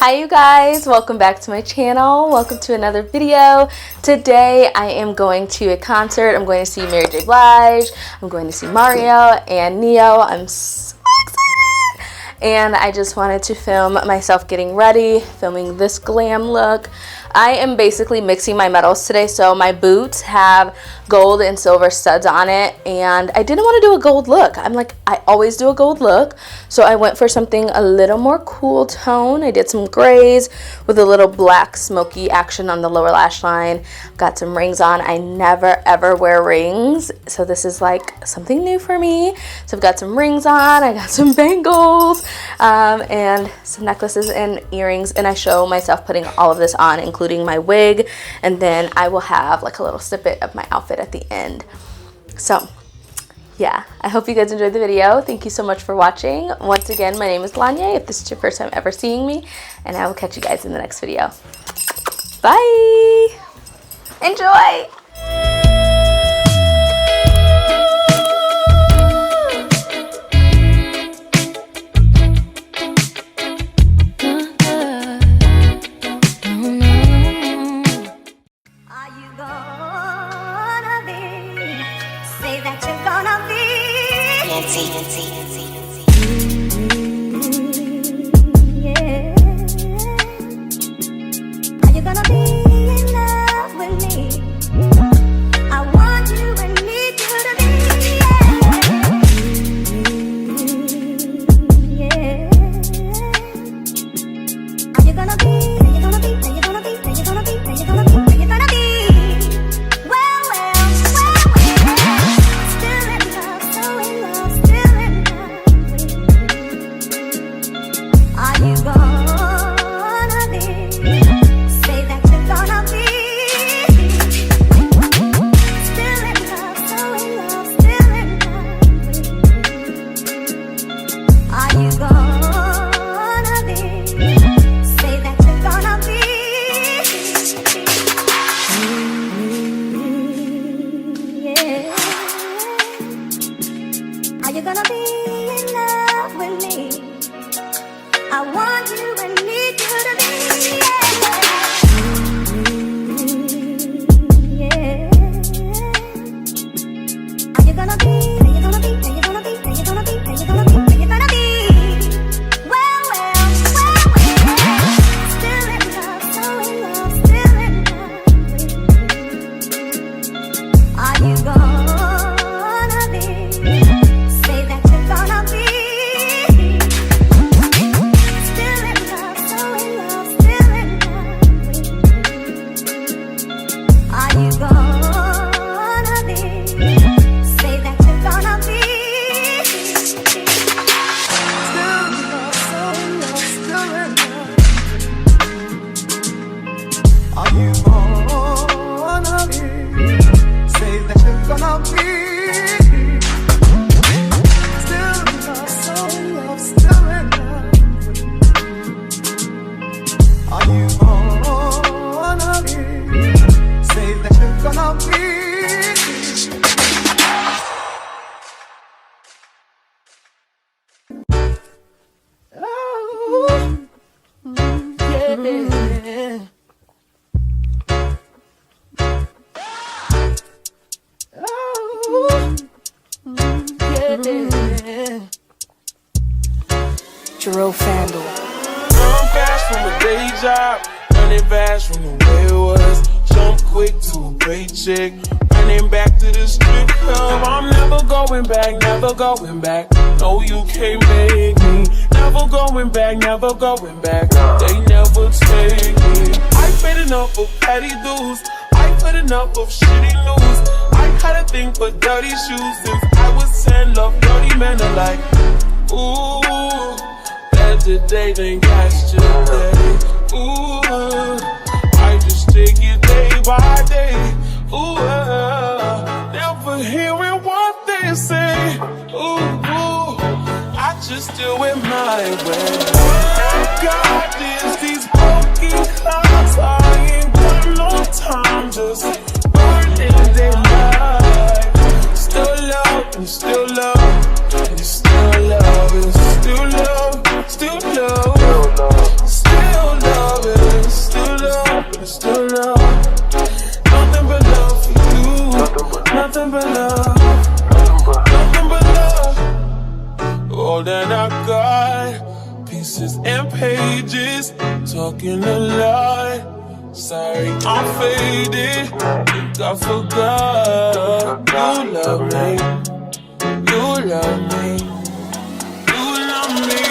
Hi you guys, welcome back to my channel. Welcome to another video. Today I am going to a concert. I'm going to see Mary J. Blige. I'm going to see Mario and Neo. I'm so excited. And I just wanted to film myself getting ready, filming this glam look. I am basically mixing my metals today, so my boots have gold and silver studs on it, and I didn't want to do a gold look. I always do a gold look, so I went for something a little more cool tone. I did some grays with a little black smoky action on the lower lash line. Got some rings on. I never ever wear rings, so this is like something new for me. So I've got some rings on, I got some bangles, and some necklaces and earrings, and I show myself putting all of this on, including my wig, and then I will have like a little snippet of my outfit at the end. So yeah, I hope you guys enjoyed the video. Thank you so much for watching. Once again, my name is Lonyea, if this is your first time ever seeing me, and I will catch you guys in the next video. Bye! Enjoy! Run fast from a day job, running fast from the way it was. Jump quick to a paycheck, running back to the strip club. I'm never going back, never going back. No, you can't make me. Never going back, never going back. They never take me. I paid enough of petty dues. I put enough of shitty news. I had a thing for dirty shoes since I was 10. Love dirty men alike. Ooh, better today than yesterday. Ooh, I just take it day by day. Ooh, never hearing what they say. Ooh, I just do it my way. God is these broken clouds. I ain't got no time, just burning daylight. Still love and still love. And still love and still love. Still love. Still love. pages, talking a lot. Sorry, I'm faded. Think I forgot. You love me. You love me. You love me.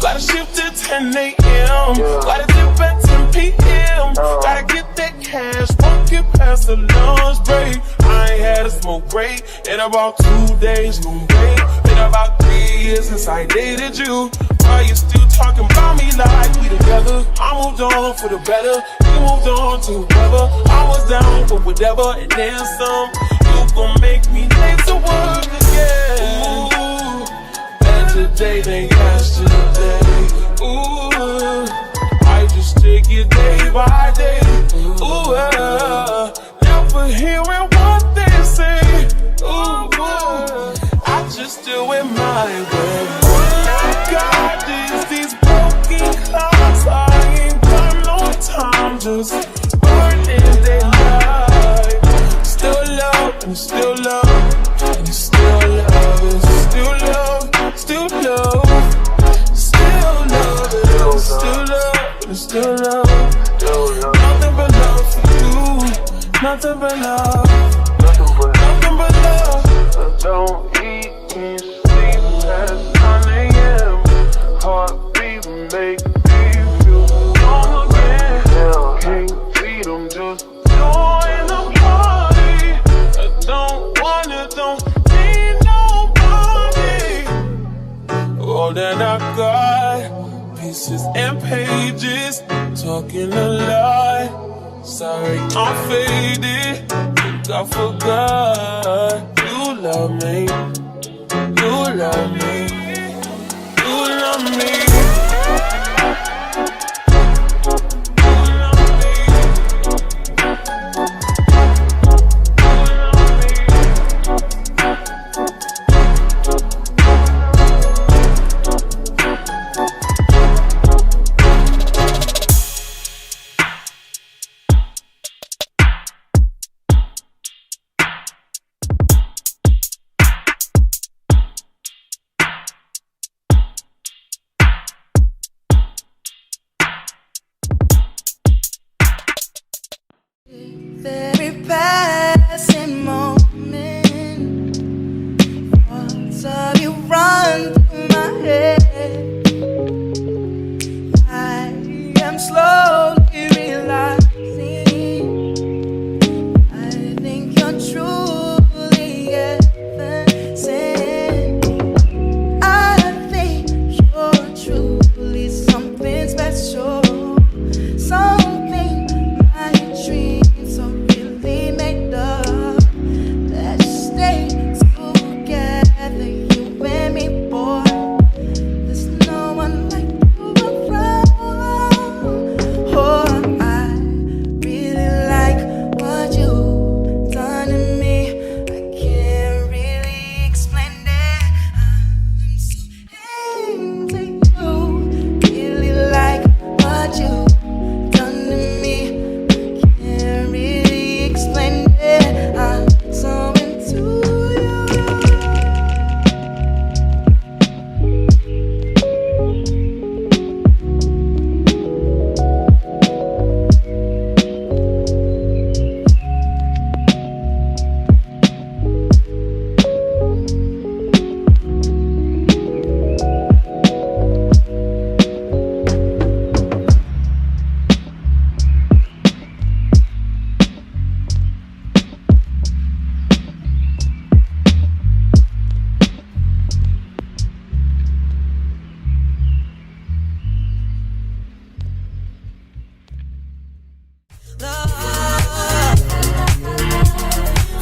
Gotta shift to 10 a.m. Gotta dip at 10 p.m. Gotta get that cash. Won't get past the lunch break. I ain't had a smoke break in about 2 days. Gonna wait. Been about 3 years since I dated you. Why you still talking about me like we together? I moved on for the better. You moved on to whoever. I was down for whatever, and then some. You gon' make me late to work again. Ooh, better today than yesterday. Ooh, I just take it day by day. Ooh, never hearing what they say. Ooh, I just do it my way. God is these broken hearts. I ain't got no time, just burning their life. Still love and still love and still love and still love, still love, still love and still love and still love. Nothing but love for you. Nothing but love. Nothing but love. I don't eat, can't sleep past 9 a.m. Heartbeat make me feel wrong again. Can't feed them, just join the party. I don't need nobody. All that I got, pieces and pages, talking a lot. Sorry, I'm faded. Think I forgot. You love me. You love me. You love me. Very passing moment. Thoughts of you run through my head. I am slowly realizing I think you're truly everything. I think you're truly something special. Something my dreams are really made of. Let's stay together, you and me, boy. There's no one like you around. Oh, I really like what you've done to me. I can't really explain it. I'm so into you. Really like what you've done to me. I can't really explain it. I'm so into you.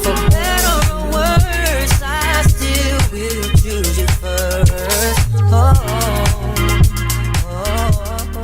For better or worse, I still will choose you first. Oh, oh, oh.